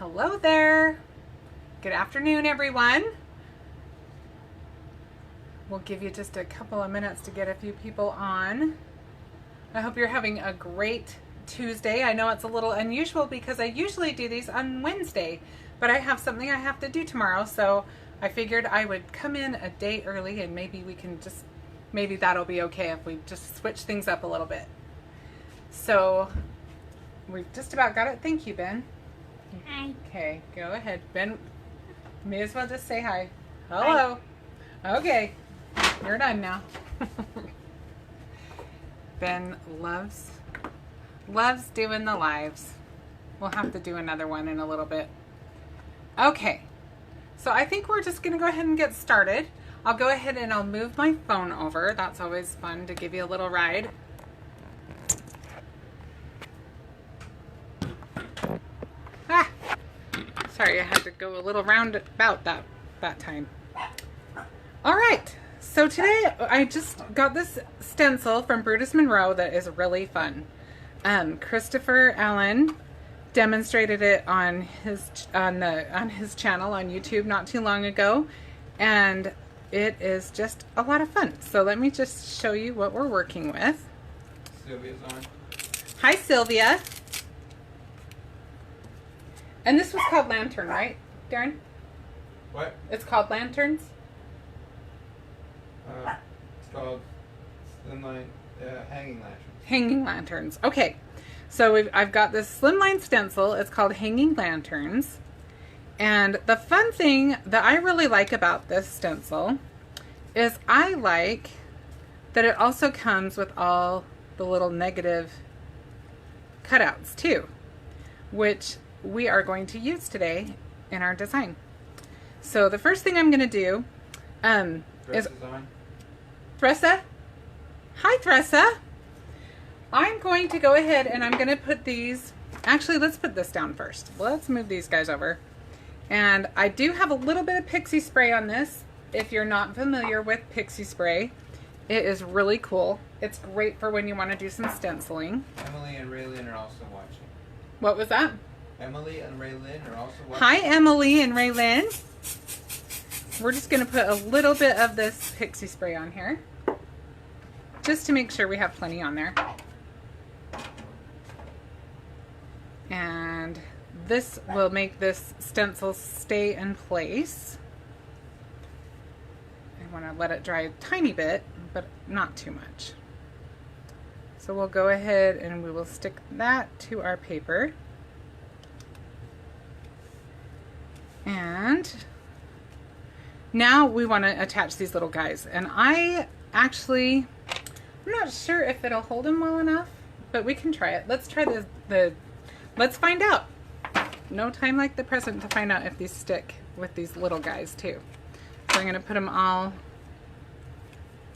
Hello there. Good afternoon, everyone. We'll give you just a couple of minutes to get a few people on. I hope you're having a great Tuesday. I know it's a little unusual because I usually do these on Wednesday, but I have something I have to do tomorrow, so I figured I would come in a day early and maybe we can just, maybe that'll be okay if we just switch things up a little bit. So we've just about got it. Thank you, Ben. Hi. Okay, go ahead. Ben, may as well just say hi. Hello. Hi. Okay, you're done now. Ben loves doing the lives. We'll have to do another one in a little bit. Okay, so I think we're just gonna go ahead and get started. I'll go ahead and I'll move my phone over. That's always fun to give you a little ride. Sorry, I had to go a little roundabout that time. All right, so today I just got this stencil from Brutus Monroe that is really fun. Christopher Allen demonstrated it on his channel on YouTube not too long ago, and it is just a lot of fun. So let me just show you what we're working with. Sylvia's on. Hi, Sylvia. And this was called Lantern, right, Darren? What? It's called Lanterns? It's called slimline hanging lanterns. Hanging Lanterns. Okay, so I've got this slimline stencil. It's called Hanging Lanterns. And the fun thing that I really like about this stencil is I like that it also comes with all the little negative cutouts too, which we are going to use today in our design. So the first thing I'm going to do is on. Thressa. Hi, Thressa. I'm going to go ahead and I'm going to put these, actually let's put this down first. Let's move these guys over. And I do have a little bit of Pixie Spray on this. If you're not familiar with Pixie Spray, it is really cool. It's great for when you want to do some stenciling. Emily and Raylyn are also watching. What was that? Emily and Raylyn are also watching. Hi, Emily and Raylyn. We're just going to put a little bit of this Pixie Spray on here, just to make sure we have plenty on there. And this will make this stencil stay in place. I want to let it dry a tiny bit, but not too much. So we'll go ahead and we will stick that to our paper. And now we want to attach these little guys. And I'm not sure if it'll hold them well enough, but we can try it. Let's try let's find out. No time like the present to find out if these stick with these little guys too. So I'm going to put them all,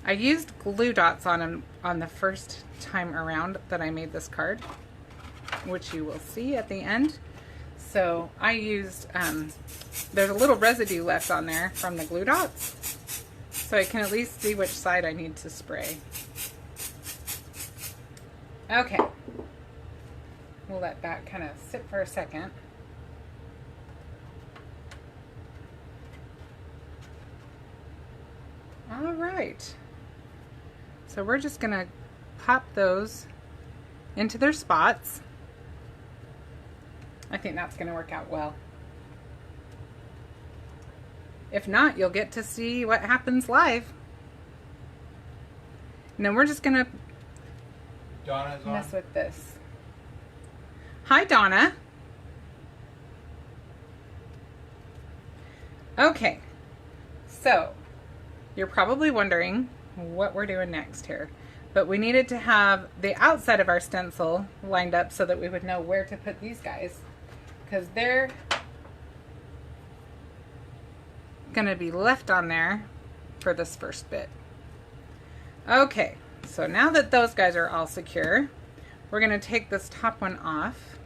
I used glue dots on them on the first time around that I made this card, which you will see at the end. So I used, there's a little residue left on there from the glue dots, so I can at least see which side I need to spray. Okay, we'll let that kind of sit for a second. All right, so we're just gonna pop those into their spots. I think that's going to work out well. If not, you'll get to see what happens live. And then we're just going to mess with this. Hi, Donna. Okay, so you're probably wondering what we're doing next here. But we needed to have the outside of our stencil lined up so that we would know where to put these guys, because they're going to be left on there for this first bit. Okay, so now that those guys are all secure, we're going to take this top one off,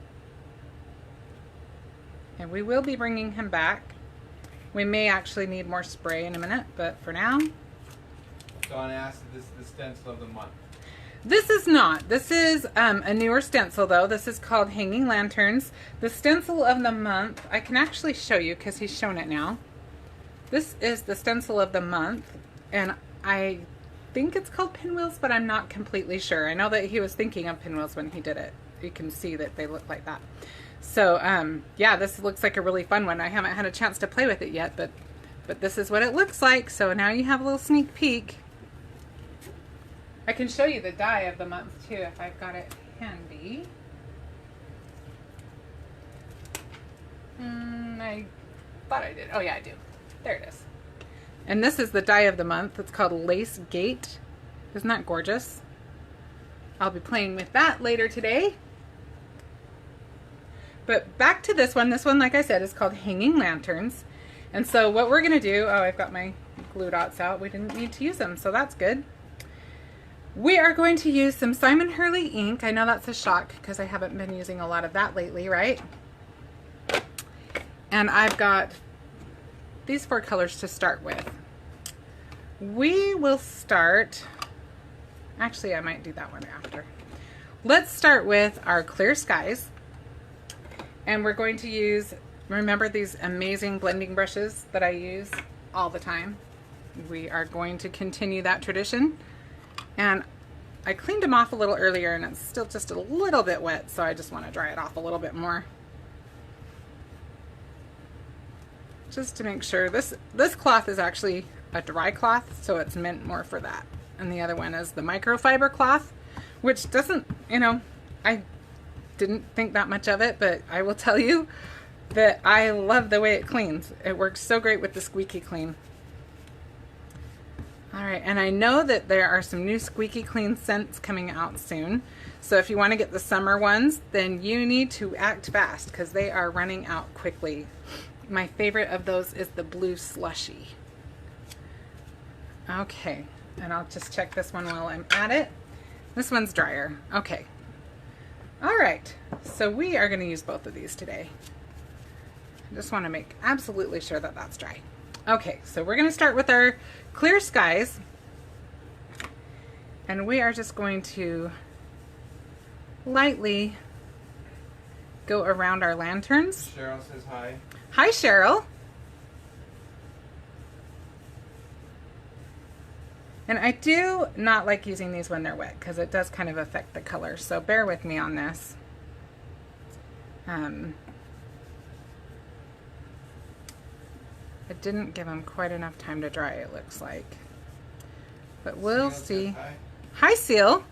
and we will be bringing him back. We may actually need more spray in a minute, but for now. Dawn asked if this is the stencil of the month. This is not. This is a newer stencil though. This is called Hanging Lanterns. The stencil of the month, I can actually show you because he's shown it now. This is the stencil of the month, and I think it's called Pinwheels, but I'm not completely sure. I know that he was thinking of pinwheels when he did it. You can see that they look like that. So yeah, this looks like a really fun one. I haven't had a chance to play with it yet, but this is what it looks like. So now you have a little sneak peek. I can show you the die of the month too if I've got it handy. I thought I did. Oh yeah, I do. There it is. And this is the die of the month. It's called Lace Gate. Isn't that gorgeous? I'll be playing with that later today. But back to this one. This one, like I said, is called Hanging Lanterns. And so what we're going to do, oh, I've got my glue dots out. We didn't need to use them, so that's good. We are going to use some Simon Hurley ink. I know that's a shock because I haven't been using a lot of that lately, right? And I've got these 4 colors to start with. We will start, actually I might do that one after. Let's start with our Clear Skies. And we're going to use, remember these amazing blending brushes that I use all the time? We are going to continue that tradition. And I cleaned them off a little earlier and it's still just a little bit wet, so I just want to dry it off a little bit more. Just to make sure. This cloth is actually a dry cloth, so it's meant more for that. And the other one is the microfiber cloth, which doesn't, you know, I didn't think that much of it, but I will tell you that I love the way it cleans. It works so great with the Squeaky Clean. All right, and I know that there are some new Squeaky Clean scents coming out soon. So if you want to get the summer ones, then you need to act fast because they are running out quickly. My favorite of those is the Blue Slushy. Okay, and I'll just check this one while I'm at it. This one's drier. Okay. All right, so we are going to use both of these today. I just want to make absolutely sure that that's dry. Okay, so we're going to start with our Clear Skies. And we are just going to lightly go around our lanterns. Cheryl says hi. Hi, Cheryl. And I do not like using these when they're wet because it does kind of affect the color. So bear with me on this. I didn't give them quite enough time to dry, it looks like. But we'll see. Hi, Seal.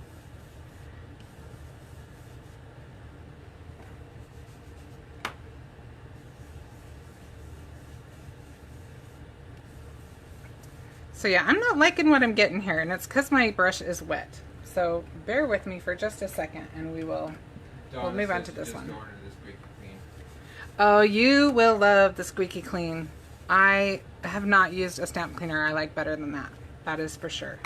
So yeah, I'm not liking what I'm getting here, and it's because my brush is wet. So bear with me for just a second, and we'll move on to this one. Oh, you will love the Squeaky Clean. I have not used a stamp cleaner I like better than that. That is for sure.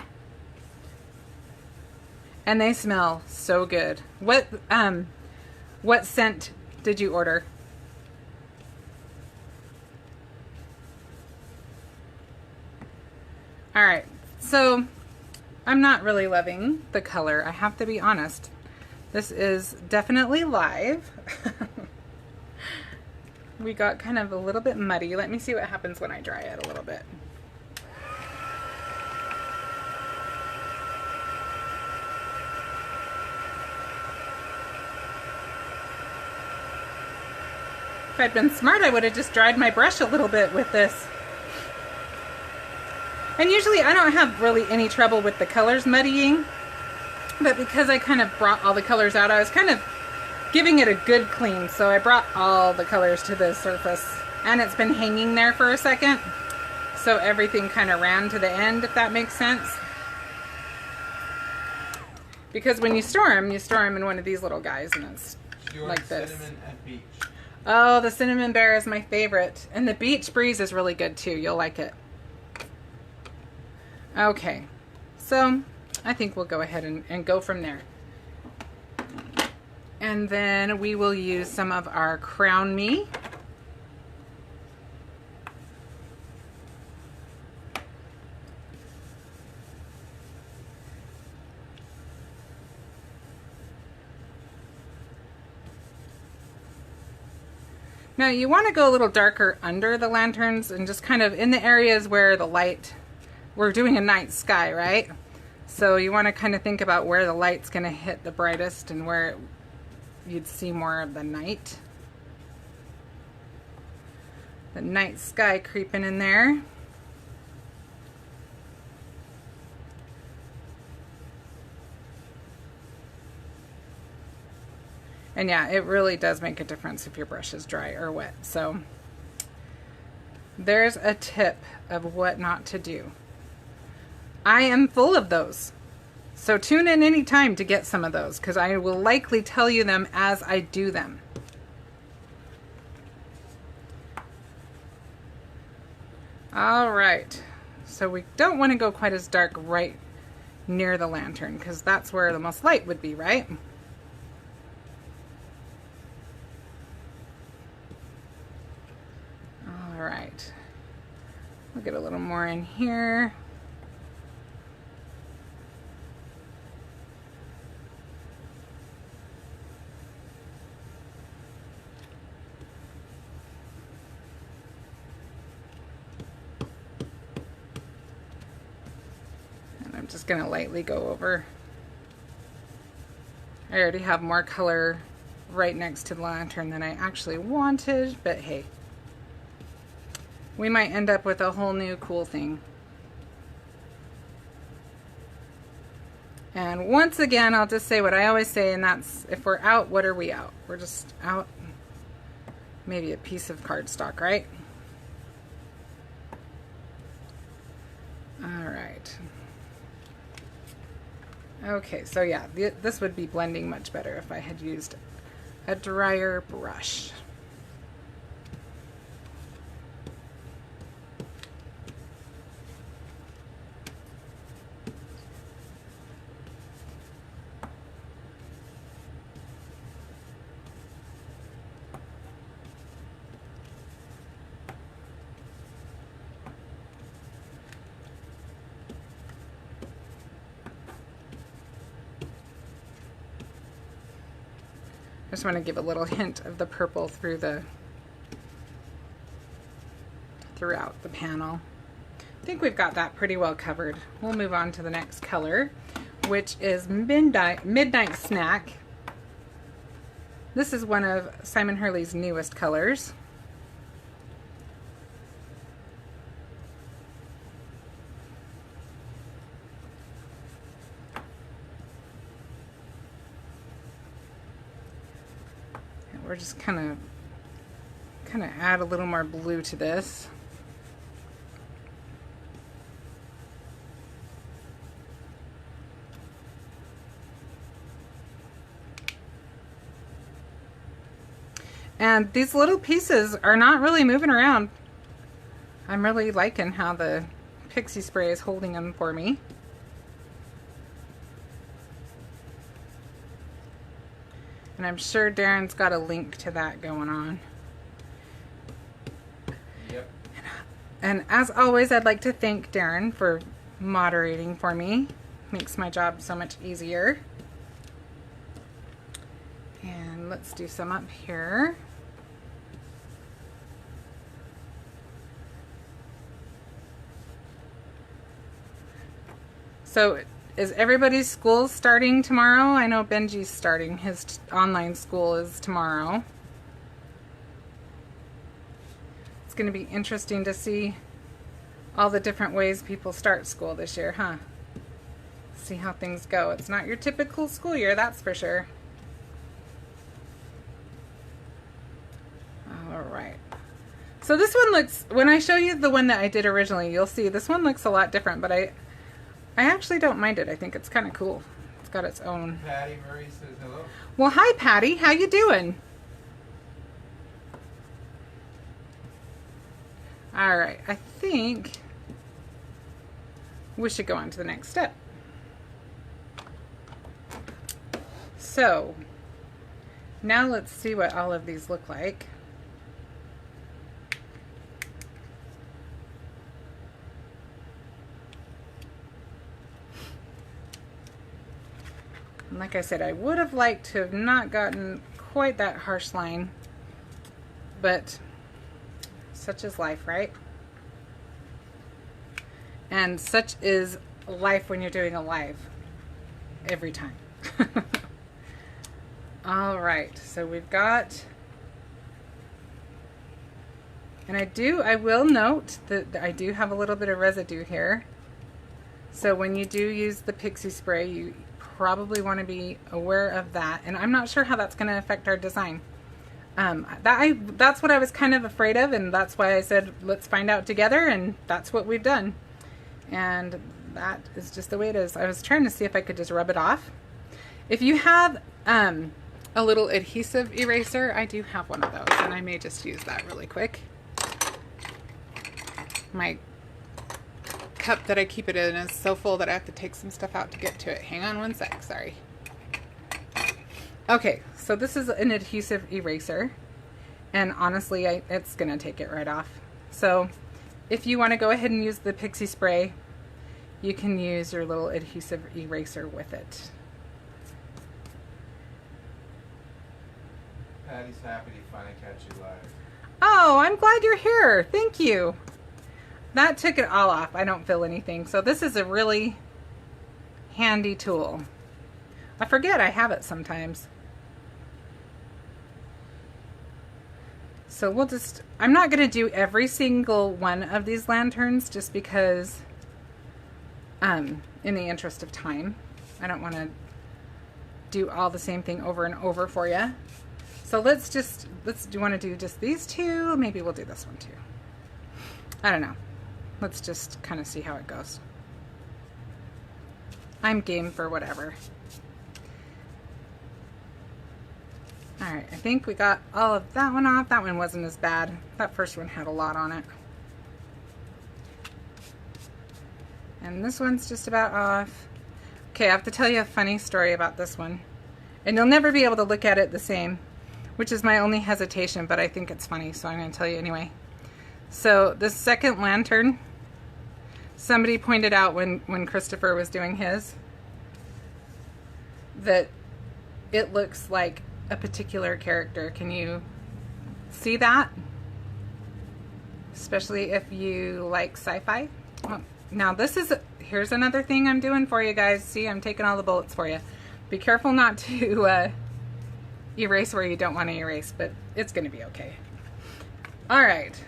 And they smell so good. What scent did you order? All right, so I'm not really loving the color. I have to be honest. This is definitely live. We got kind of a little bit muddy. Let me see what happens when I dry it a little bit. If I'd been smart, I would have just dried my brush a little bit with this. And usually I don't have really any trouble with the colors muddying, but because I kind of brought all the colors out, I was kind of giving it a good clean. So I brought all the colors to the surface, and it's been hanging there for a second. So everything kind of ran to the end, if that makes sense. Because when you store them in one of these little guys, and it's like this. Cinnamon and beach. Oh, the cinnamon bear is my favorite. And the beach breeze is really good too. You'll like it. Okay, so I think we'll go ahead and go from there. And then we will use some of our Crown Me. Now you want to go a little darker under the lanterns and just kind of in the areas where the light, we're doing a night sky, right? So you want to kind of think about where the light's going to hit the brightest and where you'd see more of the night. The night sky creeping in there. And yeah, it really does make a difference if your brush is dry or wet. So there's a tip of what not to do. I am full of those. So tune in anytime to get some of those, because I will likely tell you them as I do them. All right, so we don't want to go quite as dark right near the lantern, because that's where the most light would be, right? All right, we'll get a little more in here. Just gonna lightly go over. I already have more color right next to the lantern than I actually wanted, but hey, we might end up with a whole new cool thing. And once again, I'll just say what I always say, and that's, if we're out, what are we out? We're just out maybe a piece of cardstock, right? All right. Okay, so yeah, this would be blending much better if I had used a drier brush. I just want to give a little hint of the purple throughout the panel. I think we've got that pretty well covered. We'll move on to the next color, which is Midnight Snack. This is one of Simon Hurley's newest colors. We're just kind of add a little more blue to this. And these little pieces are not really moving around. I'm really liking how the Pixie Spray is holding them for me. And I'm sure Darren's got a link to that going on. Yep. And as always, I'd like to thank Darren for moderating for me. Makes my job so much easier. And let's do some up here. So is everybody's school starting tomorrow? I know Benji's starting. His online school is tomorrow. It's going to be interesting to see all the different ways people start school this year, huh? See how things go. It's not your typical school year, that's for sure. All right. So this one looks, when I show you the one that I did originally, you'll see this one looks a lot different, but I actually don't mind it. I think it's kind of cool. It's got its own. Patty Murray says hello. Well, hi Patty. How you doing? All right. I think we should go on to the next step. So now let's see what all of these look like. And like I said, I would have liked to have not gotten quite that harsh line but such is life, right? And such is life when you're doing a live every time. All right, so we've got, and I will note that I do have a little bit of residue here. So when you do use the Pixie Spray, you probably want to be aware of that. And I'm not sure how that's going to affect our design. That's what I was kind of afraid of, and that's why I said, let's find out together, and that's what we've done. And that is just the way it is. I was trying to see if I could just rub it off. If you have a little adhesive eraser, I do have one of those, and I may just use that really quick. My cup that I keep it in is so full that I have to take some stuff out to get to it. Hang on one sec, sorry. Okay, so this is an adhesive eraser, and honestly, it's gonna take it right off. So if you want to go ahead and use the Pixie Spray, you can use your little adhesive eraser with it. Patty's happy to finally catch you live. Oh, I'm glad you're here. Thank you. That took it all off. I don't feel anything. So this is a really handy tool. I forget I have it sometimes. So we'll just, I'm not going to do every single one of these lanterns just because, in the interest of time, I don't want to do all the same thing over and over for you. So do you want to do just these two? Maybe we'll do this one too. I don't know. Let's just kind of see how it goes. I'm game for whatever. All right, I think we got all of that one off. That one wasn't as bad. That first one had a lot on it. And this one's just about off. Okay, I have to tell you a funny story about this one. And you'll never be able to look at it the same, which is my only hesitation, but I think it's funny, so I'm going to tell you anyway. So this second lantern, somebody pointed out when Christopher was doing his, that it looks like a particular character. Can you see that? Especially if you like sci-fi. Well, now here's another thing I'm doing for you guys. See, I'm taking all the bullets for you. Be careful not to erase where you don't want to erase, but it's going to be okay. All right,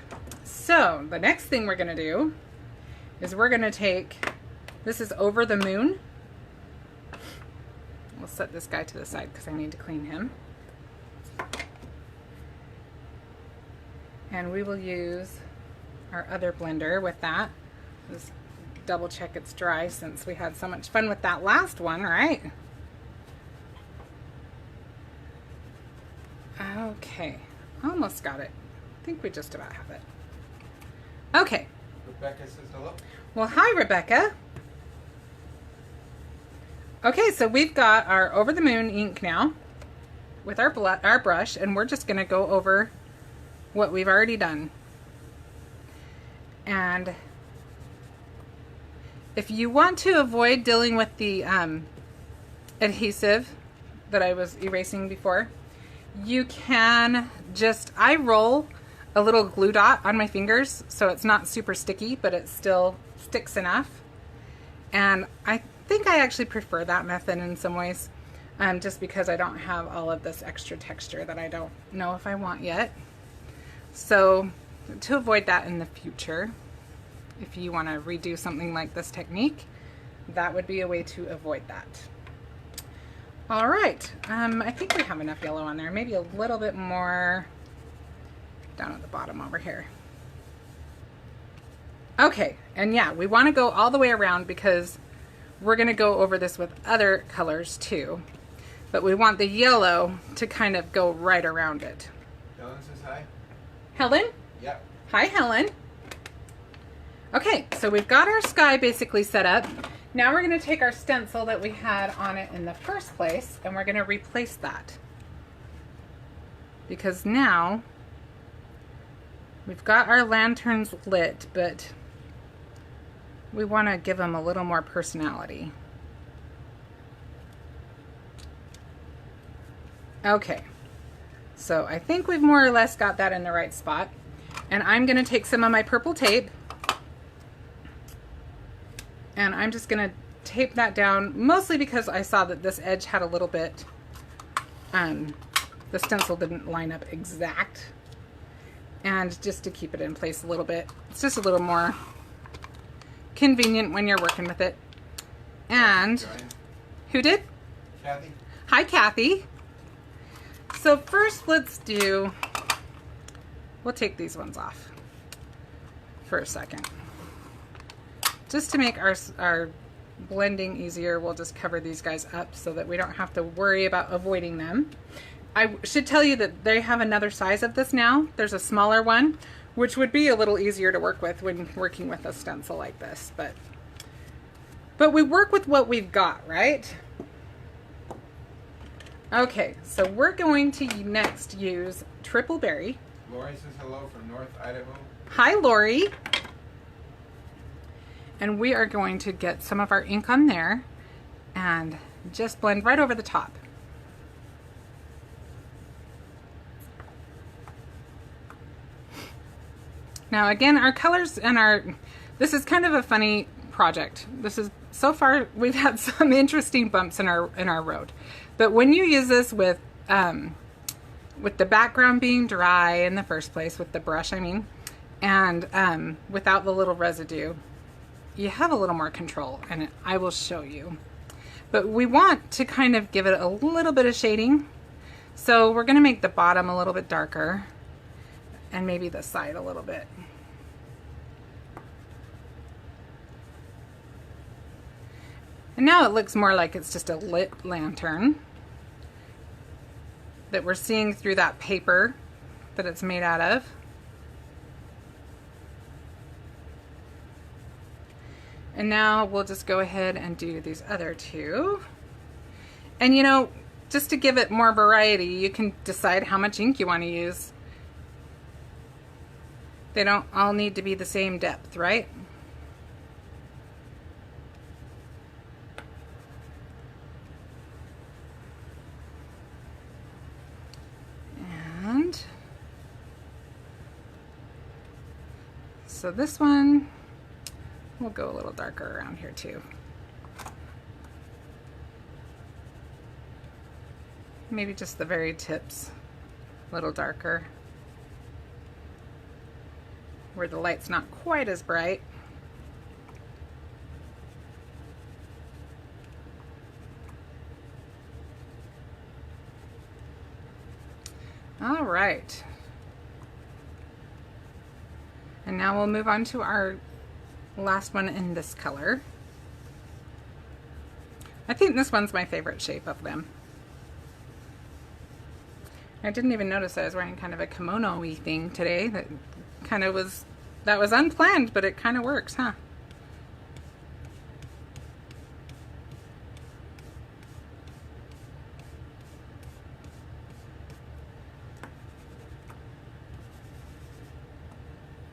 so the next thing we're going to do is we're going to take, this is Over the Moon. We'll set this guy to the side because I need to clean him. And we will use our other blender with that. Just double check it's dry since we had so much fun with that last one, right? Okay, almost got it. I think we just about have it. Okay. Rebecca says hello. Well, hi, Rebecca. Okay, so we've got our Over the Moon ink now with our brush, and we're just going to go over what we've already done. And if you want to avoid dealing with the adhesive that I was erasing before, you can just, I roll a little glue dot on my fingers so it's not super sticky, but it still sticks enough. And I think I actually prefer that method in some ways, just because I don't have all of this extra texture that I don't know if I want yet. So to avoid that in the future, if you want to redo something like this technique, that would be a way to avoid that. All right, I think we have enough yellow on there, maybe a little bit more down at the bottom over here. Okay, and yeah, we want to go all the way around because we're going to go over this with other colors too, but we want the yellow to kind of go right around it. Helen says hi. Helen? Yep. Hi, Helen. Okay, so we've got our sky basically set up. Now we're going to take our stencil that we had on it in the first place, and we're going to replace that. Because now we've got our lanterns lit, but we want to give them a little more personality. Okay, So I think we've more or less got that in the right spot. And I'm going to take some of my purple tape and I'm just going to tape that down, mostly because I saw that this edge had a little bit, the stencil didn't line up exact, and just to keep it in place a little bit. It's just a little more convenient when you're working with it. And who did? Kathy. Hi, Kathy. So first we'll take these ones off for a second. Just to make our blending easier, we'll just cover these guys up so that we don't have to worry about avoiding them. I should tell you that they have another size of this now. There's a smaller one, which would be a little easier to work with when working with a stencil like this. But we work with what we've got, right? Okay, so we're going to next use Triple Berry. Lori says hello from North Idaho. Hi, Lori. And we are going to get some of our ink on there and just blend right over the top. Now again, our colors and this is kind of a funny project. So far we've had some interesting bumps in our road. But when you use this with the background being dry in the first place, with the brush I mean, and without the little residue, you have a little more control, and I will show you. But we want to kind of give it a little bit of shading. So we're going to make the bottom a little bit darker and maybe the side a little bit. And now it looks more like it's just a lit lantern that we're seeing through that paper that it's made out of. And now we'll just go ahead and do these other two. And you know, just to give it more variety, you can decide how much ink you want to use. They don't all need to be the same depth, right? And so this one, we'll go a little darker around here too. Maybe just the very tips, a little darker, where the light's not quite as bright. All right. And now we'll move on to our last one in this color. I think this one's my favorite shape of them. I didn't even notice I was wearing kind of a kimono-y thing today. That was unplanned, but it kind of works, huh?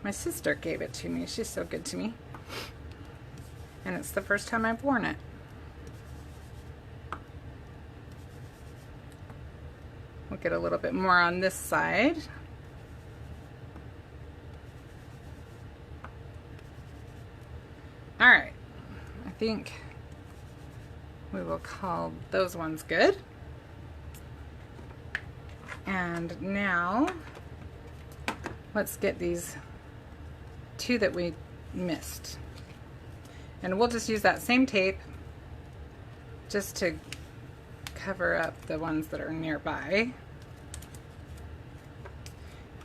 My sister gave it to me. She's so good to me. And it's the first time I've worn it. We'll get a little bit more on this side. All right. I think we will call those ones good. And now let's get these two that we missed. And we'll just use that same tape just to cover up the ones that are nearby.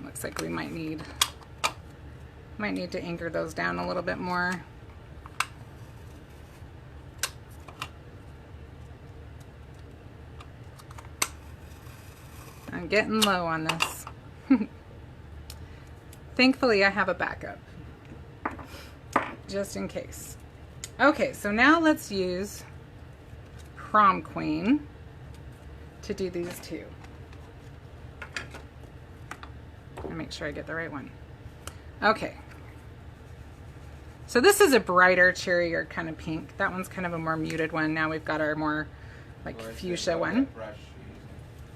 Looks like we might need to anchor those down a little bit more. I'm getting low on this. Thankfully I have a backup, just in case. Okay, so now let's use Prom Queen to do these two. And make sure I get the right one. Okay. So this is a brighter, cheerier kind of pink. That one's kind of a more muted one. Now we've got our more like fuchsia one.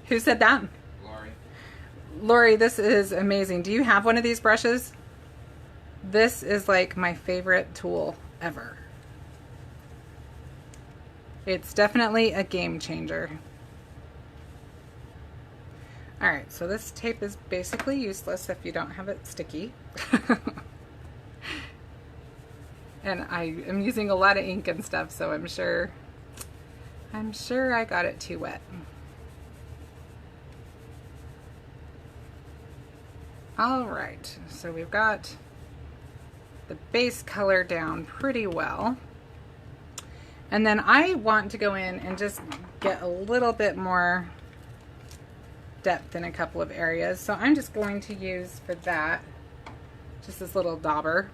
Who said that? Lori. Lori, this is amazing. Do you have one of these brushes? This is like my favorite tool ever. It's definitely a game changer. Alright, so this tape is basically useless if you don't have it sticky. And I am using a lot of ink and stuff, so I'm sure I got it too wet. Alright, so we've got the base color down pretty well. And then I want to go in and just get a little bit more depth in a couple of areas. So I'm just going to use for that just this little dauber.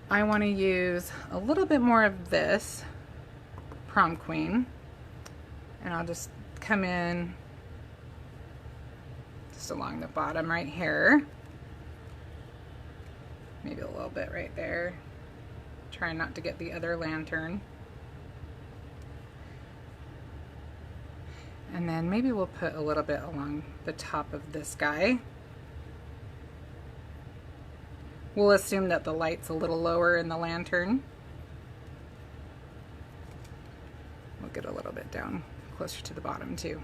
I want to use a little bit more of this Prom Queen, and I'll just come in just along the bottom right here, maybe a little bit right there, trying not to get the other lantern. And then maybe we'll put a little bit along the top of this guy. We'll assume that the light's a little lower in the lantern. We'll get a little bit down closer to the bottom too.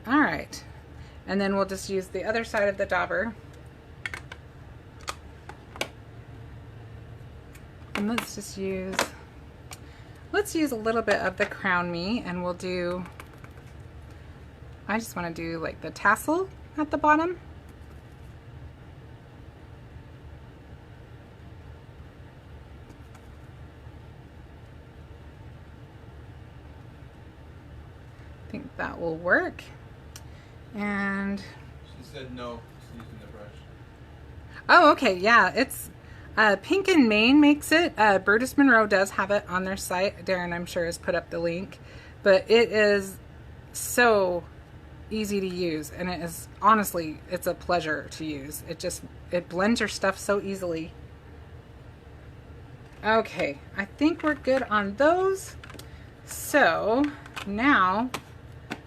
All right, and then we'll just use the other side of the dauber. And let's use a little bit of the Crown Me, and we'll do, I just want to do like the tassel at the bottom. I think that will work. And she said no, she's using the brush. Oh, okay, yeah, it's Pink and Maine makes it. Brutus Monroe does have it on their site. Darren, I'm sure, has put up the link. But it is so easy to use, and it is, honestly, it's a pleasure to use. It blends your stuff so easily. Okay, I think we're good on those. So now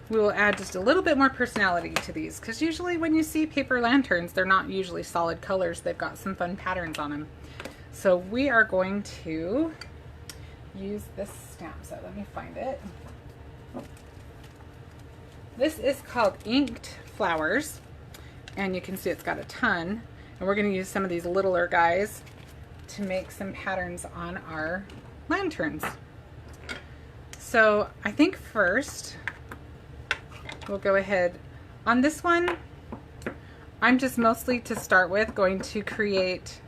we will add just a little bit more personality to these, because usually when you see paper lanterns, they're not usually solid colors. They've got some fun patterns on them. So we are going to use this stamp set. Let me find it. This is called Inked Flowers, and you can see it's got a ton. And we're going to use some of these littler guys to make some patterns on our lanterns. So I think first we'll go ahead on this one. I'm just mostly, to start with, going to create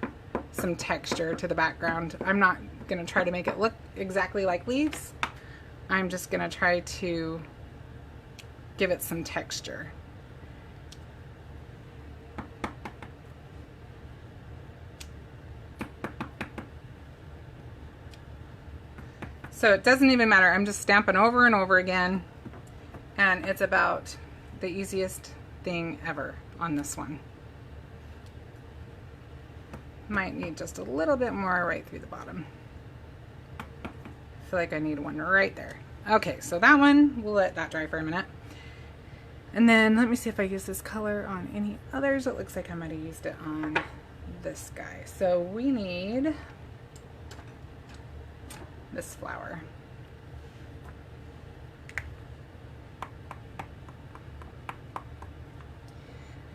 some texture to the background. I'm not going to try to make it look exactly like leaves. I'm just going to try to give it some texture. So it doesn't even matter. I'm just stamping over and over again, and it's about the easiest thing ever on this one. Might need just a little bit more right through the bottom. I feel like I need one right there. Okay, so that one, we'll let that dry for a minute. And then let me see if I use this color on any others. It looks like I might have used it on this guy. So we need this flower.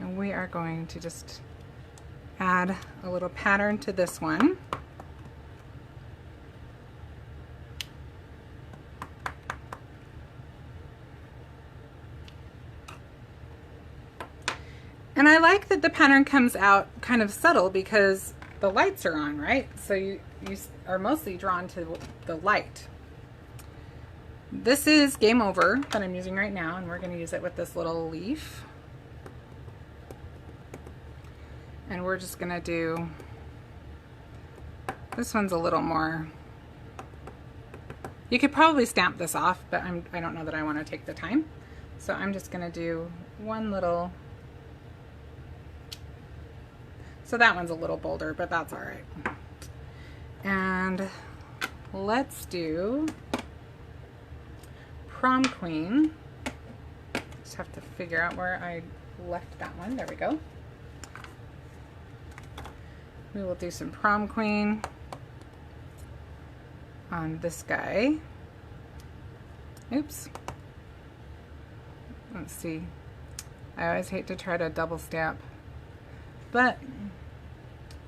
And we are going to just add a little pattern to this one. And I like that the pattern comes out kind of subtle because the lights are on, right? So you are mostly drawn to the light. This is Game Over that I'm using right now, and we're going to use it with this little leaf. And we're just going to do, this one's a little more, you could probably stamp this off, but I don't know that I want to take the time. So I'm just going to do one little, so that one's a little bolder, but that's all right. And let's do Prom Queen. just have to figure out where I left that one. There we go. We will do some Prom Queen on this guy. Oops. Let's see. I always hate to try to double stamp, but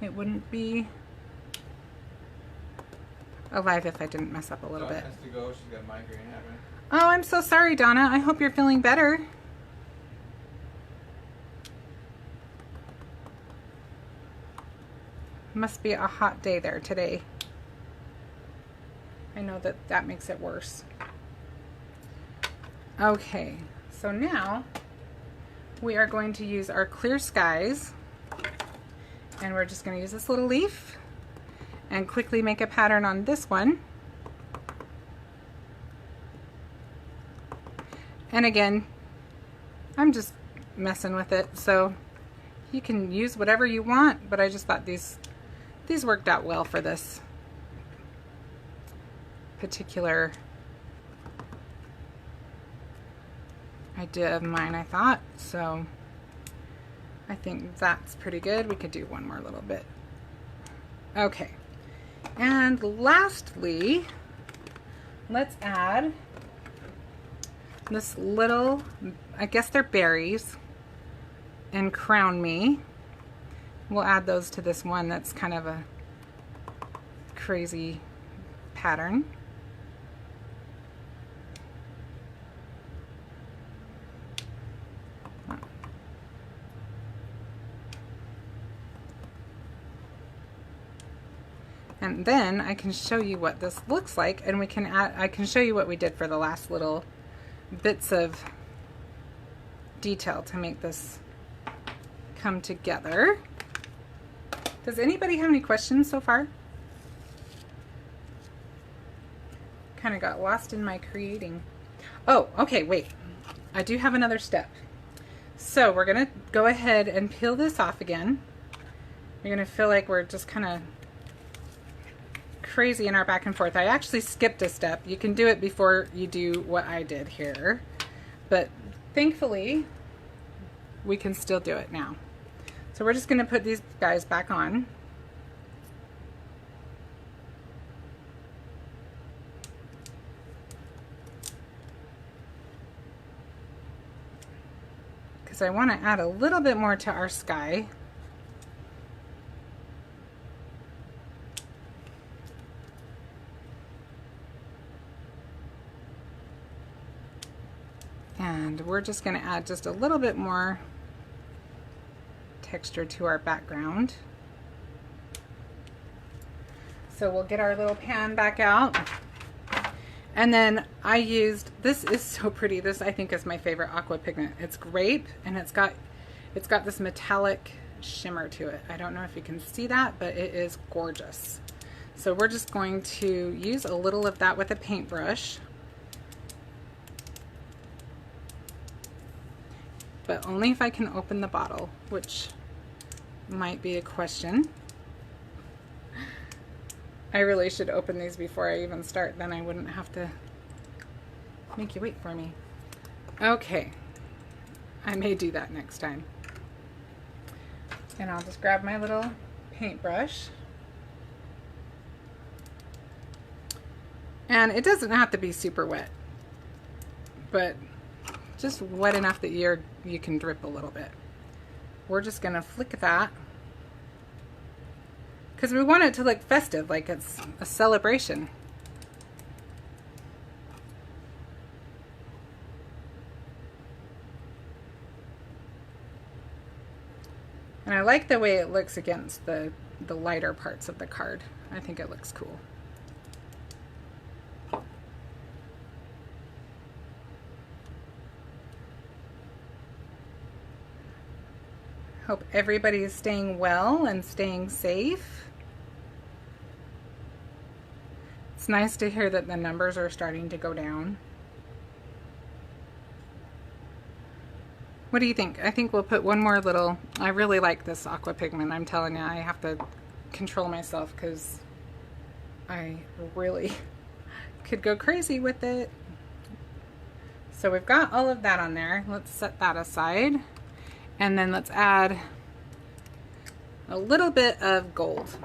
it wouldn't be alive if I didn't mess up a little bit. Has to go. She's got migraine happening. Oh, I'm so sorry, Donna. I hope you're feeling better. Must be a hot day there today. I know that that makes it worse. Okay, so now we are going to use our Clear Skies, and we're just going to use this little leaf and quickly make a pattern on this one. And again, I'm just messing with it, so you can use whatever you want, but I just thought these worked out well for this particular idea of mine, I thought. So I think that's pretty good. We could do one more little bit. Okay, and lastly, let's add this little, I guess they're berries, and Crown Me. We'll add those to this one that's kind of a crazy pattern. And then I can show you what this looks like, and we can add, I can show you what we did for the last little bits of detail to make this come together. Does anybody have any questions so far? Kind of got lost in my creating. Oh, okay, wait. I do have another step. So we're gonna go ahead and peel this off again. You're gonna feel like we're just kind of crazy in our back and forth. I actually skipped a step. You can do it before you do what I did here, but thankfully we can still do it now. So we're just going to put these guys back on. Because I want to add a little bit more to our sky. And we're just going to add just a little bit more texture to our background. So we'll get our little pan back out. And then I used, this is so pretty. This I think is my favorite Aqua pigment. It's Grape, and it's got this metallic shimmer to it. I don't know if you can see that, but it is gorgeous. So we're just going to use a little of that with a paintbrush. But only if I can open the bottle, which might be a question. I really should open these before I even start, then I wouldn't have to make you wait for me. Okay, I may do that next time. And I'll just grab my little paintbrush. And it doesn't have to be super wet, but just wet enough that you can drip a little bit. We're just gonna flick that because we want it to look festive, like it's a celebration. And I like the way it looks against the lighter parts of the card. I think it looks cool. Hope everybody is staying well and staying safe. It's nice to hear that the numbers are starting to go down. What do you think? I think we'll put one more little, I really like this Aqua pigment. I'm telling you, I have to control myself because I really could go crazy with it. So we've got all of that on there. Let's set that aside. And then let's add a little bit of gold.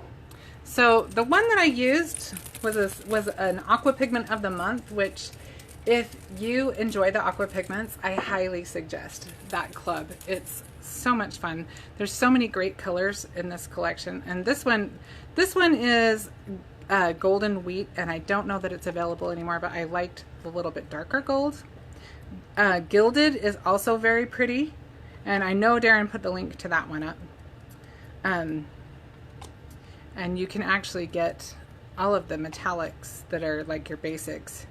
So the one that I used was an Aqua Pigment of the Month, which if you enjoy the Aqua Pigments, I highly suggest that club. It's so much fun. There's so many great colors in this collection. And this one is Golden Wheat, and I don't know that it's available anymore, but I liked the little bit darker gold. Gilded is also very pretty, and I know Darren put the link to that one up. And you can actually get all of the metallics that are like your basics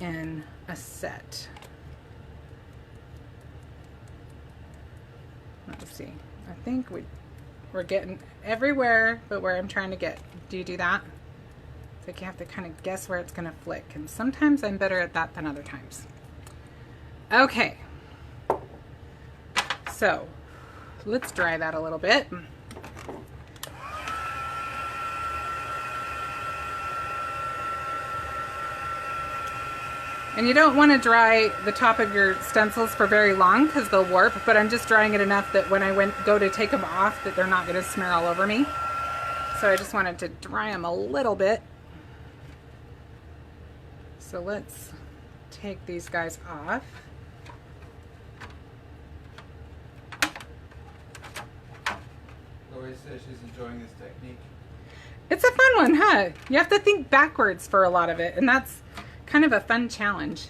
in a set. Let's see. I think we're getting everywhere but where I'm trying to get. Do you do that? It's like you have to kind of guess where it's going to flick, and sometimes I'm better at that than other times. Okay. So let's dry that a little bit. And you don't want to dry the top of your stencils for very long because they'll warp, but I'm just drying it enough that when I go to take them off that they're not going to smear all over me. So I just wanted to dry them a little bit. So let's take these guys off. Lori says she's enjoying this technique. It's a fun one, huh? You have to think backwards for a lot of it, and that's kind of a fun challenge.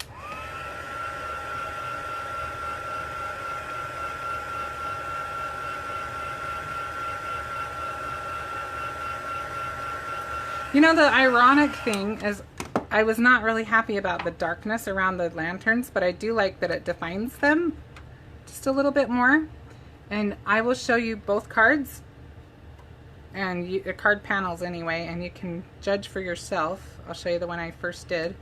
You know, the ironic thing is I was not really happy about the darkness around the lanterns, but I do like that it defines them just a little bit more. And I will show you both cards and the card panels anyway, and you can judge for yourself. I'll show you the one I first did.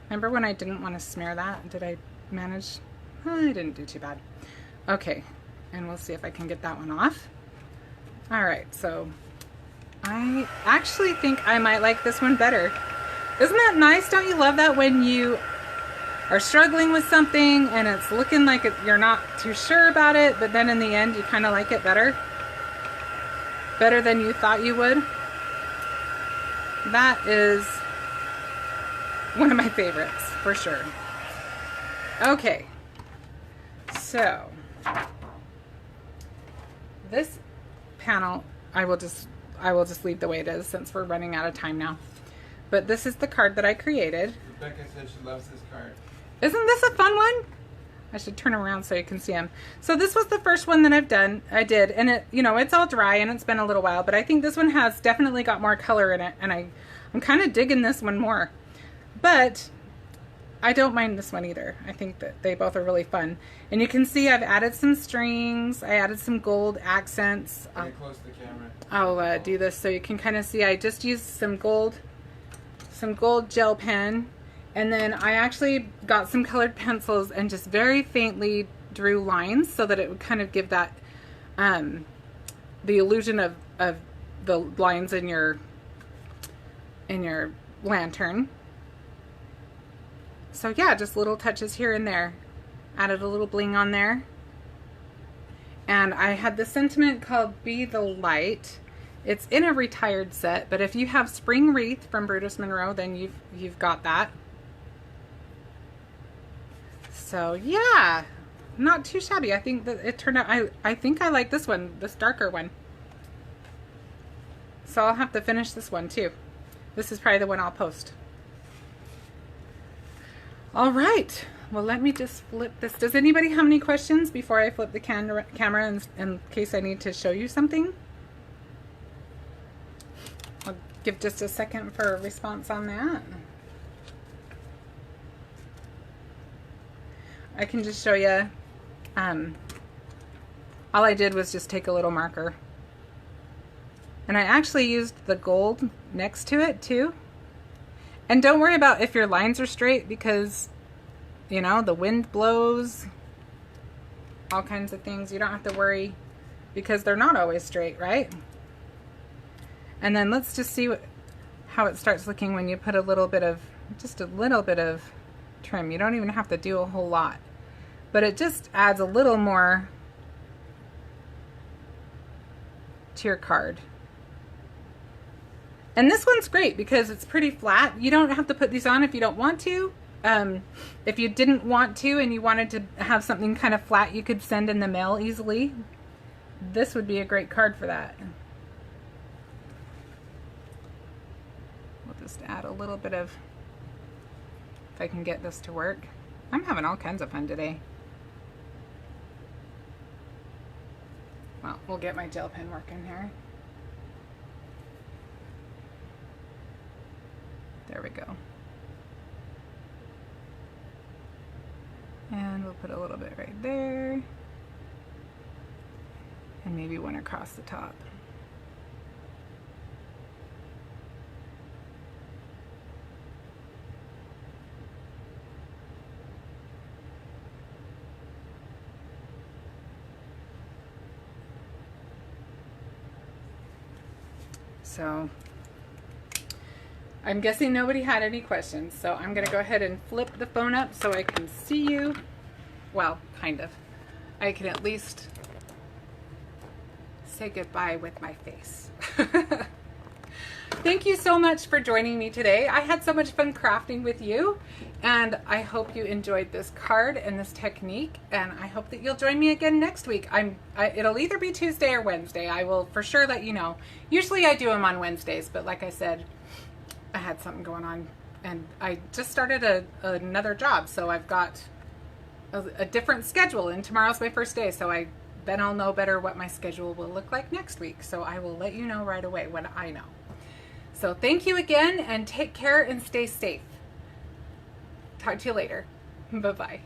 Remember when I didn't want to smear that? Did I manage? I didn't do too bad. Okay, and we'll see if I can get that one off. All right, so I actually think I might like this one better. Isn't that nice? Don't you love that when you are struggling with something and it's looking like you're not too sure about it, but then in the end you kind of like it better? Better than you thought you would? That is one of my favorites, for sure. Okay, so this panel I will just leave the way it is since we're running out of time now. But this is the card that I created. Rebecca said she loves this card. Isn't this a fun one? I should turn around so you can see them. So this was the first one that I did, and it, you know, it's all dry and it's been a little while, but I think this one has definitely got more color in it, and I'm kind of digging this one more. But I don't mind this one either. I think that they both are really fun. And you can see I've added some strings. I added some gold accents. Get close to the camera. I'll do this so you can kind of see. I just used some gold gel pen. And then I actually got some colored pencils and just very faintly drew lines so that it would kind of give that, the illusion of the lines in your lantern. So yeah, just little touches here and there. Added a little bling on there. And I had this sentiment called Be the Light. It's in a retired set, but if you have Spring Wreath from Brutus Monroe, then you've got that. So yeah, not too shabby. I think that it turned out, I think I like this one, this darker one. So I'll have to finish this one too. This is probably the one I'll post. All right, well, let me just flip this. Does anybody have any questions before I flip the camera in case I need to show you something? I'll give just a second for a response on that. I can just show you, all I did was just take a little marker. And I actually used the gold next to it too. And don't worry about if your lines are straight because, you know, the wind blows, all kinds of things. You don't have to worry because they're not always straight, right? And then let's just see how it starts looking when you put a little bit of, just a little bit of trim. You don't even have to do a whole lot, but it just adds a little more to your card. And this one's great because it's pretty flat. You don't have to put these on if you don't want to. If you didn't want to and you wanted to have something kind of flat you could send in the mail easily, this would be a great card for that. We'll just add a little bit of, if I can get this to work. I'm having all kinds of fun today. Well, we'll get my gel pen working here. There we go. And we'll put a little bit right there. And maybe one across the top. So I'm guessing nobody had any questions, so I'm going to go ahead and flip the phone up so I can see you. Well, kind of. I can at least say goodbye with my face. Thank you so much for joining me today. I had so much fun crafting with you, and I hope you enjoyed this card and this technique, and I hope that you'll join me again next week. It'll either be Tuesday or Wednesday. I will for sure let you know. Usually I do them on Wednesdays, but like I said, I had something going on, and I just started another job, so I've got a different schedule, and tomorrow's my first day, so then I'll know better what my schedule will look like next week. So I will let you know right away when I know. So thank you again, and take care and stay safe. Talk to you later. Bye-bye.